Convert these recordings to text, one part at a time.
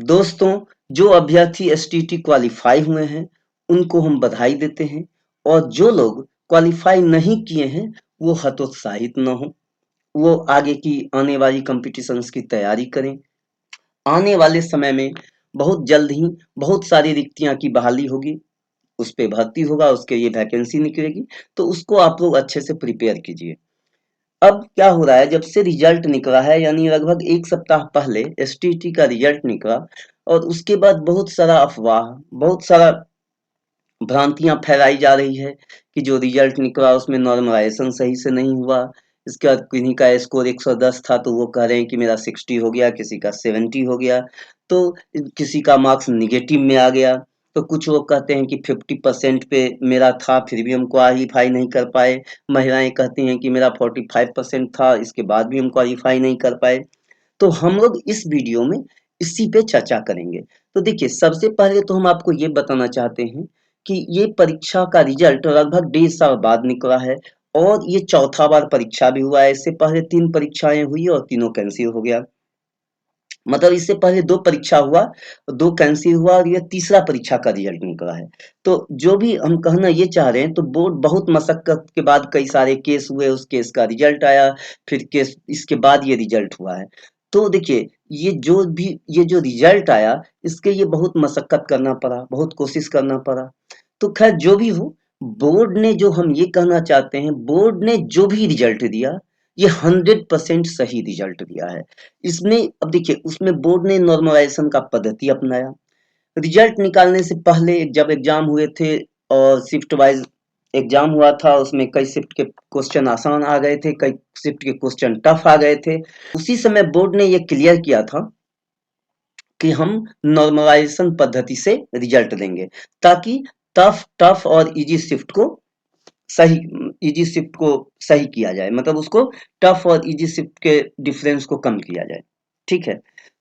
दोस्तों, जो अभ्यर्थी एसटीटी क्वालिफाई हुए हैं, उनको हम बधाई देते हैं और जो लोग क्वालिफाई नहीं किए हैं, वो हतोत्साहित न हों। वो आगे की आने वाली कॉम्पिटिशन्स की तैयारी करें। आने वाले समय में बहुत जल्द ही बहुत सारी रिक्तियाँ की बहाली होगी, उस पे भर्ती होगा, उसके लिए वैकेंसी निकलेगी, तो उसको आप लोग अच्छे से प्रिपेयर कीजिए। अब क्या हो रहा है, जब से रिजल्ट निकला है यानी लगभग 1 सप्ताह पहले एसटीटी का रिजल्ट निकला और उसके बाद बहुत सारा अफ़वाह, बहुत सारा भ्रांतियाँ फैलाई जा रही है कि जो रिजल्ट निकला उसमें नॉर्मलाइज़ेशन सही से नहीं हुआ। इसके बाद किन्हीं का स्कोर 110 था तो वो कह रहे हैं कि मेरा 60 हो गया, किसी का 70 हो गया, तो किसी का मार्क्स नेगेटिव में आ गया। तो कुछ लोग कहते हैं कि 50% पे मेरा था फिर भी हम क्वालीफाई नहीं कर पाए। महिलाएँ कहती हैं कि मेरा 45% था, इसके बाद भी हम क्वालीफाई नहीं कर पाए। तो हम लोग इस वीडियो में इसी पे चर्चा करेंगे। तो देखिए, सबसे पहले तो हम आपको ये बताना चाहते हैं कि ये परीक्षा का रिजल्ट लगभग 1.5 साल बाद निकला है और ये चौथा बार परीक्षा भी हुआ है। इससे पहले 3 परीक्षाएँ हुई और तीनों कैंसल हो गया। मतलब इससे पहले 2 परीक्षा हुआ, 2 कैंसल हुआ और ये तीसरा परीक्षा का रिजल्ट निकला है। तो जो भी हम कहना ये चाह रहे हैं, तो बोर्ड बहुत मशक्कत के बाद कई सारे केस हुए, उस केस का रिजल्ट आया, फिर केस इसके बाद ये रिजल्ट हुआ है। तो देखिए, ये जो रिजल्ट आया, इसके लिए बहुत मशक्कत करना पड़ा, बहुत कोशिश करना पड़ा। तो खैर जो भी हो, बोर्ड ने जो हम ये कहना चाहते हैं, बोर्ड ने जो भी रिजल्ट दिया, ये 100% सही रिजल्ट दिया है। इसमें अब देखिए, उसमें बोर्ड ने नॉर्मलाइजेशन का पद्धति अपनाया। रिजल्ट निकालने से पहले जब एग्जाम हुए थे और शिफ्ट वाइज एग्जाम हुआ था, उसमें कई शिफ्ट के क्वेश्चन आसान आ गए थे, कई शिफ्ट के क्वेश्चन टफ आ गए थे। उसी समय बोर्ड ने ये क्लियर किया था कि हम नॉर्मलाइजेशन पद्धति से रिजल्ट देंगे, ताकि टफ टफ और इजी शिफ्ट को सही इजी शिफ्ट को सही किया जाए, मतलब उसको टफ और इजी शिफ्ट के डिफरेंस को कम किया जाए। ठीक है,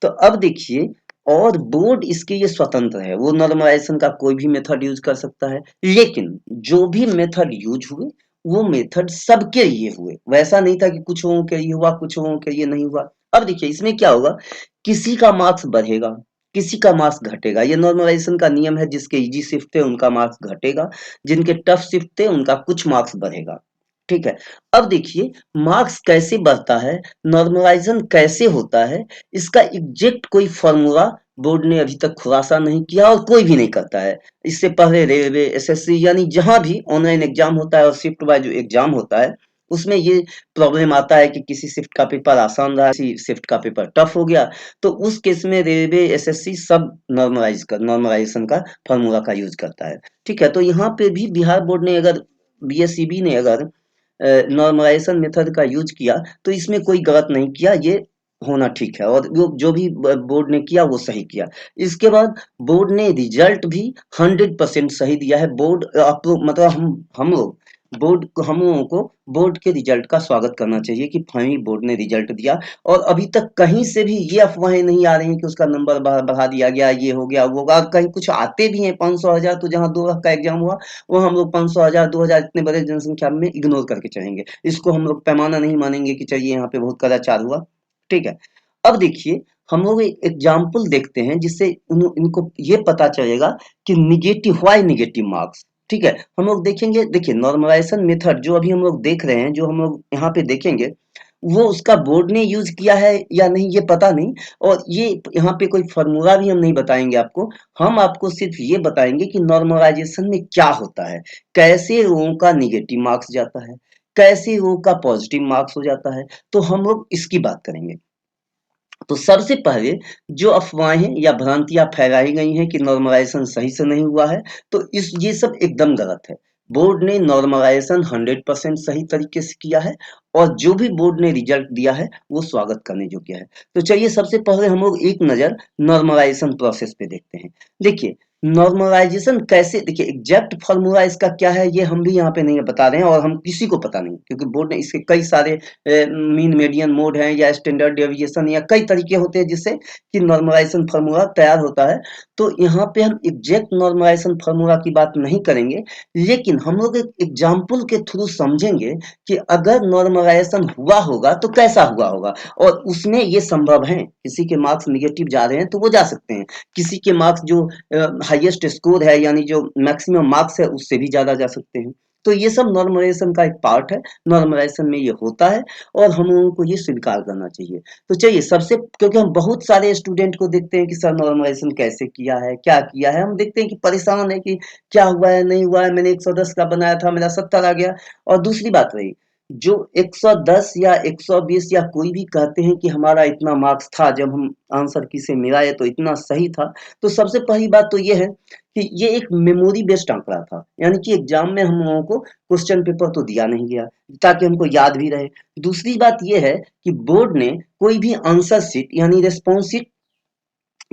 तो अब देखिए, और बोर्ड इसके लिए स्वतंत्र है, वो नॉर्मलाइजेशन का कोई भी मेथड यूज कर सकता है, लेकिन जो भी मेथड यूज हुए वो मेथड सबके लिए हुए। वैसा नहीं था कि कुछ लोगों के लिए हुआ, कुछ लोगों के लिए नहीं हुआ। अब देखिए, इसमें क्या होगा, किसी का मार्क्स बढ़ेगा, किसी का मार्क्स घटेगा। ये नॉर्मलाइजेशन का नियम है, जिसके इजी शिफ्ट थे उनका मार्क्स घटेगा, जिनके टफ शिफ्ट थे उनका कुछ मार्क्स बढ़ेगा। ठीक है, अब देखिए, मार्क्स कैसे बढ़ता है, नॉर्मलाइजेशन कैसे होता है, इसका एग्जैक्ट कोई फॉर्मूला बोर्ड ने अभी तक खुलासा नहीं किया और कोई भी नहीं करता है। इससे पहले रेलवे, एसएससी, यानी जहां भी ऑनलाइन एग्जाम होता है और शिफ्ट वाइज जो एग्जाम होता है, उसमें ये प्रॉब्लम आता है कि किसी शिफ्ट का पेपर आसान रहा, किसी शिफ्ट का पेपर टफ हो गया। तो उस केस में रेलवे, एसएससी सब नॉर्मलाइजेशन का फॉर्मूला का यूज करता है। ठीक है, तो यहाँ पे भी बिहार बोर्ड ने अगर बीएसईबी ने अगर नॉर्मलाइजेशन मेथड का यूज किया, तो इसमें कोई गलत नहीं किया, ये होना ठीक है, और वो जो भी बोर्ड ने किया वो सही किया। इसके बाद बोर्ड ने रिजल्ट भी 100% सही दिया है। बोर्ड आप लोग, मतलब हम लोग बोर्ड को, हम लोगों को बोर्ड के रिजल्ट का स्वागत करना चाहिए कि फाइनली बोर्ड ने रिजल्ट दिया। और अभी तक कहीं से भी ये अफवाहें नहीं आ रही हैं कि उसका नंबर बढ़ा दिया गया, ये हो गया, वो होगा। कहीं कुछ आते भी हैं 500 हजार, तो जहाँ 2 लाख का एग्जाम हुआ, वो हम लोग 500 हजार, 2 हजार इतने बड़े जनसंख्या में इग्नोर करके चलेंगे। इसको हम लोग पैमाना नहीं मानेंगे कि चलिए यहाँ पे बहुत कदाचार हुआ। ठीक है, अब देखिए, हम लोग एक एग्जाम्पल देखते हैं जिससे इनको ये पता चलेगा कि निगेटिव, व्हाई निगेटिव मार्क्स। ठीक है, हम लोग देखेंगे, देखिए नॉर्मलाइजेशन मेथड जो अभी हम लोग देख रहे हैं, जो हम लोग यहाँ पे देखेंगे, वो उसका बोर्ड ने यूज किया है या नहीं ये पता नहीं। और ये यहाँ पे कोई फॉर्मूला भी हम नहीं बताएंगे आपको। हम आपको सिर्फ ये बताएंगे कि नॉर्मलाइजेशन में क्या होता है, कैसे लोगों का निगेटिव मार्क्स जाता है, कैसे लोगों का पॉजिटिव मार्क्स हो जाता है। तो हम लोग इसकी बात करेंगे। तो सबसे पहले जो अफवाहें या भ्रांतियां फैलाई गई हैं कि नॉर्मलाइजेशन सही से नहीं हुआ है, तो इस ये सब एकदम गलत है। बोर्ड ने नॉर्मलाइजेशन 100% सही तरीके से किया है और जो भी बोर्ड ने रिजल्ट दिया है वो स्वागत करने योग्य है। तो चलिए, सबसे पहले हम लोग एक नजर नॉर्मलाइजेशन प्रोसेस पे देखते हैं। देखिए, नॉर्मलाइजेशन कैसे, देखिए एग्जैक्ट फॉर्मूला इसका क्या है ये हम भी यहाँ पे नहीं बता रहे हैं और हम किसी को पता नहीं, क्योंकि बोर्ड ने इसके कई सारे मीन मेडियन मोड हैं या स्टैंडर्ड डेविएशन या कई तरीके होते हैं जिससे कि नॉर्मलाइजेशन फार्मूला तैयार होता है। तो यहाँ पे हम एग्जैक्ट नॉर्मलाइजेशन फार्मूला की बात नहीं करेंगे, लेकिन हम लोग एक एग्जाम्पल के थ्रू समझेंगे कि अगर नॉर्मलाइजेशन हुआ होगा तो कैसा हुआ होगा, और उसमें ये संभव है, किसी के मार्क्स निगेटिव जा रहे हैं तो वो जा सकते हैं, किसी के मार्क्स जो हाईएस्ट स्कोर है यानी जो मैक्सिमम मार्क्स है उससे भी ज्यादा जा सकते हैं। तो ये सब नॉर्मलाइजेशन का एक पार्ट है, नॉर्मलाइजेशन में ये होता है और हम लोगों को ये स्वीकार करना चाहिए। तो चलिए सबसे, क्योंकि हम बहुत सारे स्टूडेंट को देखते हैं कि सर नॉर्मलाइजेशन कैसे किया है, क्या किया है, हम देखते हैं कि परेशान है कि क्या हुआ है नहीं हुआ है, मैंने 110 का बनाया था मेरा 70 आ गया। और दूसरी बात रही, जो 110 या 120 या कोई भी कहते हैं कि हमारा इतना मार्क्स था, जब हम आंसर की से मिलाए तो इतना सही था। तो सबसे पहली बात तो ये है कि ये एक मेमोरी बेस्ड आंकड़ा था, यानी कि एग्जाम में हम लोगों को क्वेश्चन पेपर तो दिया नहीं गया ताकि हमको याद भी रहे। दूसरी बात ये है कि बोर्ड ने कोई भी आंसर शीट यानी रिस्पॉन्स शीट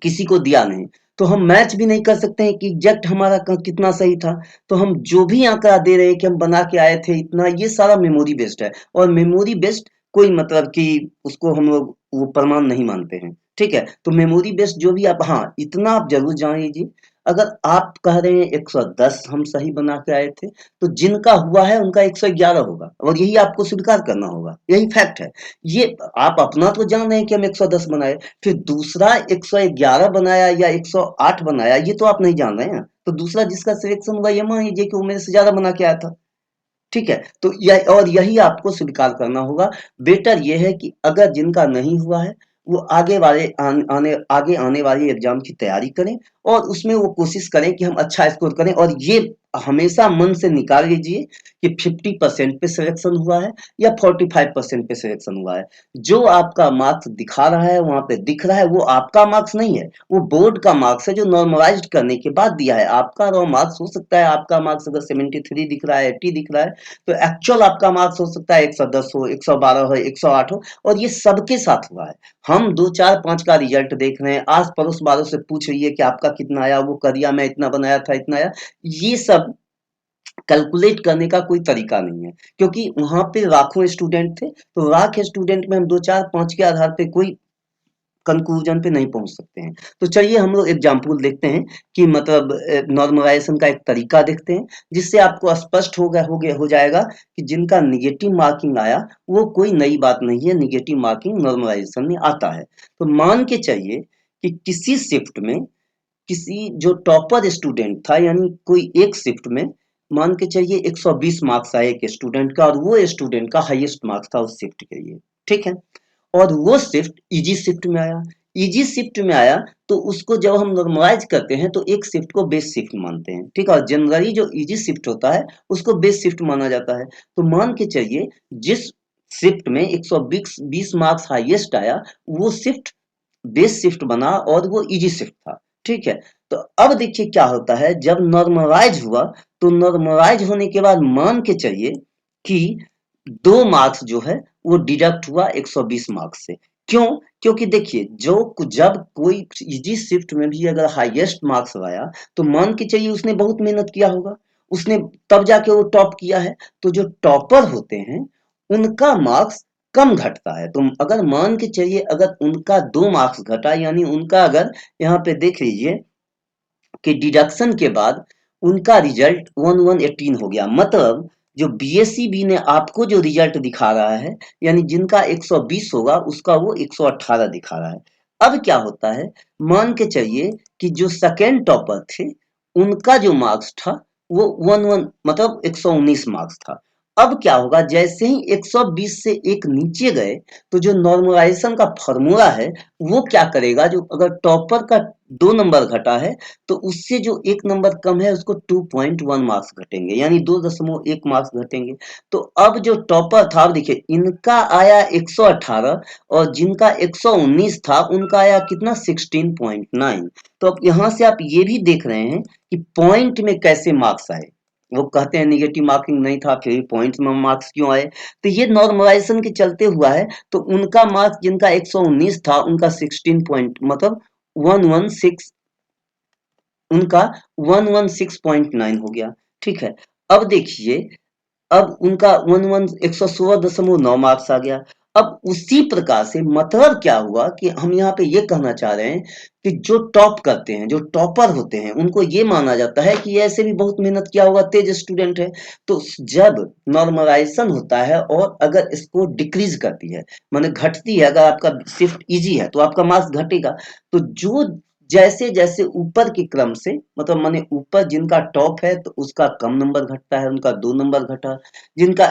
किसी को दिया नहीं, तो हम मैच भी नहीं कर सकते हैं कि एग्जैक्ट हमारा कितना सही था। तो हम जो भी आंकड़ा दे रहे हैं कि हम बना के आए थे इतना, ये सारा मेमोरी बेस्ड है, और मेमोरी बेस्ड कोई मतलब कि उसको हम लोग वो प्रमाण नहीं मानते हैं। ठीक है, तो मेमोरी बेस्ड जो भी आप, हाँ इतना आप जरूर जान लीजिए, अगर आप कह रहे हैं 110 हम सही बना के आए थे, तो जिनका हुआ है उनका 111 होगा, और यही आपको स्वीकार करना होगा, यही फैक्ट है। ये आप अपना तो जान रहे हैं कि हम 110 बनाए, फिर दूसरा 111 बनाया या 108 बनाया ये तो आप नहीं जान रहे हैं। तो दूसरा जिसका सिलेक्शन हुआ ये मान लीजिए कि वो मेरे से ज्यादा बना के आया था। ठीक है, तो यह और यही आपको स्वीकार करना होगा। बेटर ये है कि अगर जिनका नहीं हुआ है वो आगे आने वाली एग्जाम की तैयारी करें और उसमें वो कोशिश करें कि हम अच्छा स्कोर करें, और ये हमेशा मन से निकाल लीजिए कि 50% पे सिलेक्शन हुआ है या 45% पे सिलेक्शन हुआ है। जो आपका मार्क्स दिखा रहा है वहां पे दिख रहा है वो आपका मार्क्स नहीं है, वो बोर्ड का मार्क्स है जो नॉर्मलाइज्ड करने के बाद दिया है। आपका रॉ मार्क्स हो सकता है, आपका मार्क्स अगर 73 दिख रहा है, 80 दिख रहा है, तो एक्चुअल आपका मार्क्स हो सकता है 110 हो, 112 हो, 108 हो, और ये सबके साथ हुआ है। हम 2 4 5 का रिजल्ट देख रहे हैं, आस पड़ोस वालों से पूछ रही है कि आपका कितना आया, वो कर दिया मैं इतना बनाया था इतना आया। ये सब कैलकुलेट करने का कोई तरीका नहीं है, क्योंकि वहां पे लाखों स्टूडेंट थे, तो लाख स्टूडेंट में हम 2 4 5 के आधार पे कोई कंक्लूजन पे नहीं पहुंच सकते हैं। तो चलिए हम लोग एग्जाम्पल देखते हैं कि मतलब नॉर्मलाइजेशन का एक तरीका देखते हैं, जिससे आपको स्पष्ट हो जाएगा कि जिनका निगेटिव मार्किंग आया वो कोई नई बात नहीं है, निगेटिव मार्किंग नॉर्मलाइजेशन में आता है। तो मान के चलिए कि किसी शिफ्ट में किसी जो टॉपर स्टूडेंट था, यानी कोई एक शिफ्ट में मान के चलिए 120 मार्क्स आए एक स्टूडेंट का, और वो स्टूडेंट का हाईएस्ट मार्क्स था उस शिफ्ट के लिए। ठीक है, और वो शिफ्ट इजी शिफ्ट में आया। इजी शिफ्ट में आया तो उसको जब हम नॉर्मलाइज करते हैं तो एक शिफ्ट को बेस शिफ्ट मानते हैं। ठीक है, और जनरली जो इजी शिफ्ट होता है उसको बेस शिफ्ट माना जाता है। तो मान के चलिए जिस शिफ्ट में 120 मार्क्स हाईएस्ट आया वो शिफ्ट बेस शिफ्ट बना और वो इजी शिफ्ट था। ठीक है, तो अब देखिए क्या होता है जब नॉर्मलाइज हुआ, तो नॉर्मलाइज होने के बाद मान के चलिए कि 2 मार्क्स जो है वो डिडक्ट हुआ 120 मार्क्स से। क्यों? क्योंकि देखिए जो जब कोई इजी शिफ्ट में भी अगर हाईएस्ट मार्क्स लाया तो मान के चलिए उसने बहुत मेहनत किया होगा, उसने तब जाके वो टॉप किया है। तो जो टॉपर होते हैं उनका मार्क्स कम घटता है। तो अगर मान के चलिए अगर उनका 2 मार्क्स घटा, यानी उनका अगर यहाँ पे देख लीजिए कि डिडक्शन के बाद उनका रिजल्ट 1118 हो गया, मतलब जो बीएससीबी ने आपको जो रिजल्ट दिखा रहा है, यानी जिनका 120 होगा उसका वो 118 दिखा रहा है। अब क्या होता है, मान के चलिए कि जो सेकेंड टॉपर थे उनका जो मार्क्स था वो 11 मतलब 119 मार्क्स था। अब क्या होगा, जैसे ही 120 से एक नीचे गए तो जो नॉर्मलाइजेशन का फॉर्मूला है वो क्या करेगा, जो अगर टॉपर का 2 नंबर घटा है तो उससे जो 1 नंबर कम है उसको 2.1 मार्क्स घटेंगे, यानी 2.1 मार्क्स घटेंगे। तो अब जो टॉपर था, अब देखिए इनका आया 118 और जिनका 119 था उनका आया कितना 16.9। तो अब यहाँ से आप ये भी देख रहे हैं कि पॉइंट में कैसे मार्क्स आए। वो कहते हैं निगेटिव मार्किंग नहीं था फिर भी पॉइंट्स में मार्क्स क्यों आए, तो ये नॉर्मलाइजेशन के चलते हुआ है। तो उनका मार्क्स जिनका 119 था उनका 16 पॉइंट मतलब 116 उनका 116.9 हो गया, ठीक है। अब देखिए, अब उनका 116.9 मार्क्स आ गया। अब उसी प्रकार से मतलब क्या हुआ कि हम यहाँ पे ये कहना चाह रहे हैं कि जो टॉप करते हैं, जो टॉपर होते हैं, उनको ये माना जाता है कि ये ऐसे भी बहुत मेहनत किया होगा, तेज स्टूडेंट है। तो जब नॉर्मलाइजेशन होता है और अगर इसको डिक्रीज करती है, माने घटती है, अगर आपका शिफ्ट इजी है तो आपका मार्क्स घटेगा। तो जो जैसे जैसे ऊपर के क्रम से, मतलब माने ऊपर जिनका टॉप है तो उसका कम नंबर घटता है, उनका 2 नंबर घटा। जिनका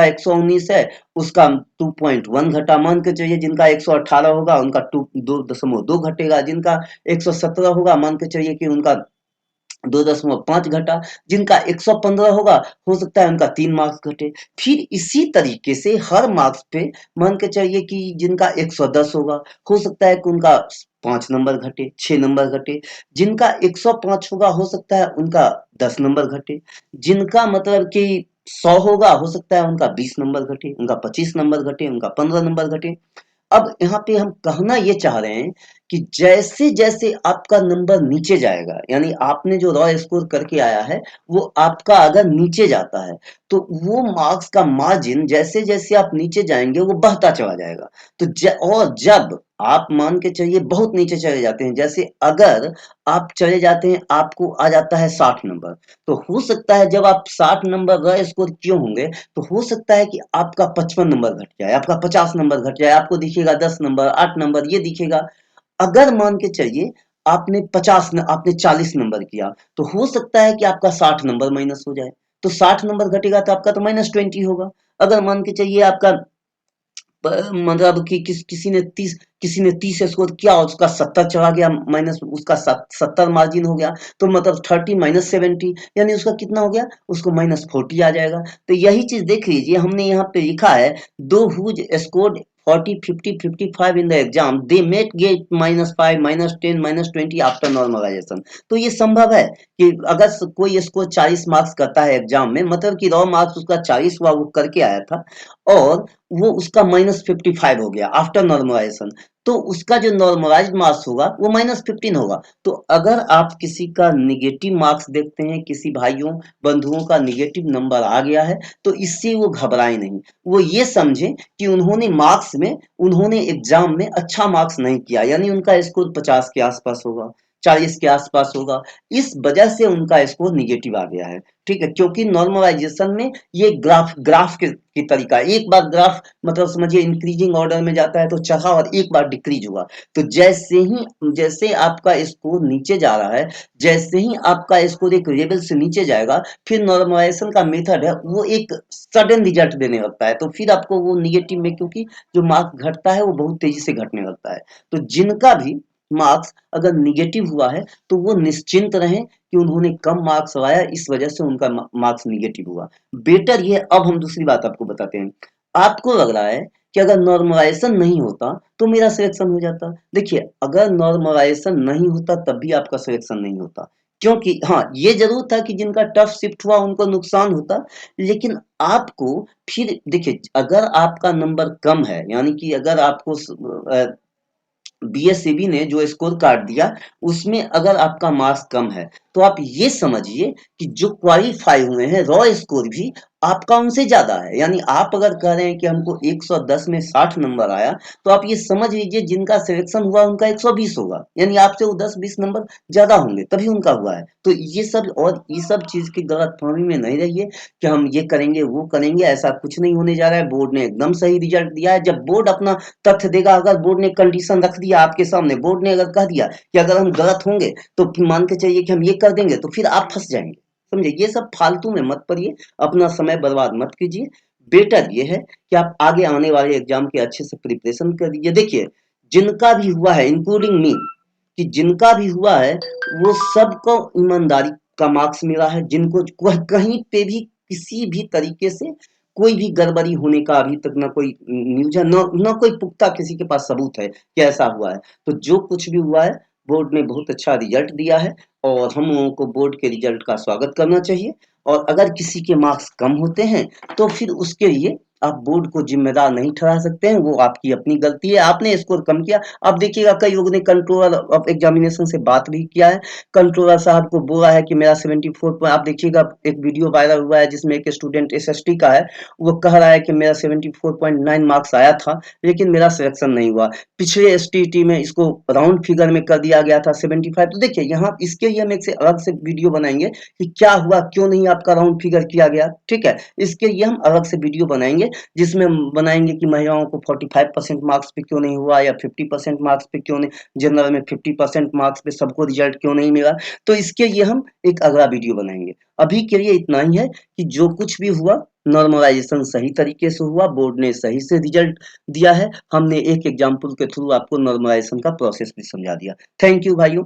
119 है उसका 2.1 घटा, मान के चलिए जिनका 118 होगा उनका 2.2 घटेगा, जिनका 117 होगा मान के चलिए कि उनका 2.5 घटा, जिनका 115 होगा हो सकता है उनका 3 मार्क्स घटे। फिर इसी तरीके से हर मार्क्स पे मान के चलिए कि जिनका 110 होगा हो सकता है कि उनका 5 नंबर घटे, 6 नंबर घटे, जिनका 105 होगा हो सकता है उनका 10 नंबर घटे, जिनका मतलब कि 100 होगा हो सकता है उनका 20 नंबर घटे, उनका 25 नंबर घटे, उनका 15 नंबर घटे। अब यहाँ पे हम कहना ये चाह रहे हैं कि जैसे जैसे आपका नंबर नीचे जाएगा, यानी आपने जो रॉ स्कोर करके आया है वो आपका अगर नीचे जाता है तो वो मार्क्स का मार्जिन जैसे जैसे आप नीचे जाएंगे वो बढ़ता चला जाएगा। और जब आप मान के चलिए बहुत नीचे चले जाते हैं, जैसे अगर आप चले जाते हैं आपको आ जाता है 60 नंबर, तो हो सकता है जब आप 60 नंबर रॉ स्कोर किए होंगे तो हो सकता है कि आपका 55 नंबर घट जाए, आपका 50 नंबर घट जाए, आपको दिखेगा 10 नंबर, 8 नंबर ये दिखेगा। अगर मान के चलिए आपने 40 नंबर किया तो हो सकता है कि आपका 60 नंबर माइनस हो जाए। तो 60 नंबर घटेगा तो आपका तो -20 होगा। अगर मान के चलिए आपका मतलब कि किसी ने 30 स्कोर किया और उसका 70 चला गया, माइनस उसका 70 मार्जिन हो गया, तो मतलब 30 माइनस 70 यानी उसका कितना हो गया, उसको -40 आ जाएगा। तो यही चीज देख लीजिए, हमने यहाँ पे लिखा है दो whose scored 40 50 55 in the exam they might get -5 -10 -20 after normalisation. तो ये संभव है कि अगर कोई स्कोर 40 मार्क्स करता है एग्जाम में, मतलब कि रॉ मार्क्स उसका 40 हुआ, वो करके आया था और वो उसका -55 हो गया आफ्टर नॉर्मलाइजेशन, तो उसका जो नॉर्मलाइज्ड मार्क्स होगा वो -15 होगा। तो अगर आप किसी का निगेटिव मार्क्स देखते हैं, किसी भाइयों बंधुओं का निगेटिव नंबर आ गया है, तो इससे वो घबराए नहीं। वो ये समझे कि उन्होंने एग्जाम में अच्छा मार्क्स नहीं किया, यानी उनका स्कोर 50 के आसपास होगा, 40 के आसपास होगा, इस वजह से उनका स्कोर निगेटिव आ गया है। ठीक है, क्योंकि नॉर्मलाइजेशन में ये ग्राफ की तरीका है। एक बार ग्राफ मतलब समझिए इंक्रीजिंग ऑर्डर में जाता है तो चढ़ा और एक बार डिक्रीज हुआ। तो जैसे आपका स्कोर नीचे जा रहा है, जैसे ही आपका स्कोर एक लेवल से नीचे जाएगा, फिर नॉर्मलाइजेशन का मेथड है वो एक सडन रिजल्ट देने लगता है, तो फिर आपको वो निगेटिव में, क्योंकि जो मार्क्स घटता है वो बहुत तेजी से घटने लगता है। तो जिनका भी मार्क्स अगर निगेटिव हुआ है तो वो निश्चिंत रहें कि उन्होंने कम मार्क्स लाया, इस वजह से उनका मार्क्स निगेटिव हुआ। बेटर ये, अब हम दूसरी बात आपको बताते हैं। आपको लग रहा है कि अगर नॉर्मलाइजेशन नहीं होता तो मेरा सिलेक्शन हो जाता। देखिए, अगर नॉर्मलाइजेशन नहीं होता तब भी आपका सिलेक्शन नहीं होता, क्योंकि हाँ ये जरूर था कि जिनका टफ शिफ्ट हुआ उनको नुकसान होता, लेकिन आपको फिर देखिए, अगर आपका नंबर कम है, यानी कि अगर आपको बीएससीबी ने जो स्कोर कार्ड दिया उसमें अगर आपका मार्क्स कम है, तो आप ये समझिए कि जो क्वालिफाई हुए हैं रॉ स्कोर भी आपका उनसे ज्यादा है। यानी आप अगर कह रहे हैं कि हमको 110 में 60 नंबर आया, तो आप ये समझ लीजिए जिनका सिलेक्शन हुआ उनका 120 होगा, यानी आपसे वो 10-20 नंबर ज्यादा होंगे तभी उनका हुआ है। तो ये सब चीज की गलतफहमी में नहीं रहिए कि हम ये करेंगे वो करेंगे, ऐसा कुछ नहीं होने जा रहा है। बोर्ड ने एकदम सही रिजल्ट दिया है। जब बोर्ड अपना तथ्य देगा, अगर बोर्ड ने कंडीशन रख दिया आपके सामने, बोर्ड ने अगर कह दिया कि अगर हम गलत होंगे तो मान के चलिए कि हम ये कर देंगे, तो फिर आप फंस जाएंगे। समझे, ये सब फालतू में मत पड़िए, अपना समय बर्बाद मत कीजिए। बेटर ये है कि आप आगे आने वाले एग्जाम के अच्छे से प्रिपरेशन कर दीजिए। देखिए, जिनका भी हुआ है इंक्लूडिंग मी, कि जिनका भी हुआ है वो सबको ईमानदारी का मार्क्स मिला है, जिनको कहीं पे भी किसी भी तरीके से कोई भी गड़बड़ी होने का अभी तक ना कोई न्यूज है, ना कोई पुख्ता किसी के पास सबूत है कि ऐसा हुआ है। तो जो कुछ भी हुआ है, बोर्ड ने बहुत अच्छा रिजल्ट दिया है और हम लोगों को बोर्ड के रिजल्ट का स्वागत करना चाहिए। और अगर किसी के मार्क्स कम होते हैं तो फिर उसके लिए आप बोर्ड को जिम्मेदार नहीं ठहरा सकते हैं, वो आपकी अपनी गलती है, आपने स्कोर कम किया। अब देखिएगा कई लोगों ने कंट्रोलर ऑफ एग्जामिनेशन से बात भी किया है, कंट्रोलर साहब को बोला है कि मेरा 74 पॉइंट, आप देखिएगा एक वीडियो वायरल हुआ है जिसमें एक स्टूडेंट एसएसटी का है, वो कह रहा है कि मेरा 74.9 मार्क्स आया था, लेकिन मेरा सिलेक्शन नहीं हुआ। पिछले एसटीटी में इसको राउंड फिगर में कर दिया गया था 75। तो देखिए यहाँ इसके लिए हम एक से अलग से वीडियो बनाएंगे कि क्या हुआ, क्यों नहीं आपका राउंड फिगर किया गया, ठीक है। इसके लिए हम अलग से वीडियो बनाएंगे, जिसमें हम बनाएंगे कि महिलाओं को 45% मार्क्स पे क्यों नहीं हुआ, या 50% मार्क्स पे क्यों नहीं, जनरल में 50% मार्क्स पे सबको रिजल्ट क्यों नहीं मिला। तो इसके लिए हम एक अगला वीडियो बनाएंगे। अभी के लिए इतना ही है कि जो कुछ भी हुआ, नॉर्मलाइजेशन सही तरीके से हुआ, बोर्ड ने सही से रिजल्ट दिया है। हमने एक एग्जाम्पल के थ्रू आपको नॉर्मलाइजेशन का प्रोसेस भी समझा दिया। थैंक यू भाइयों।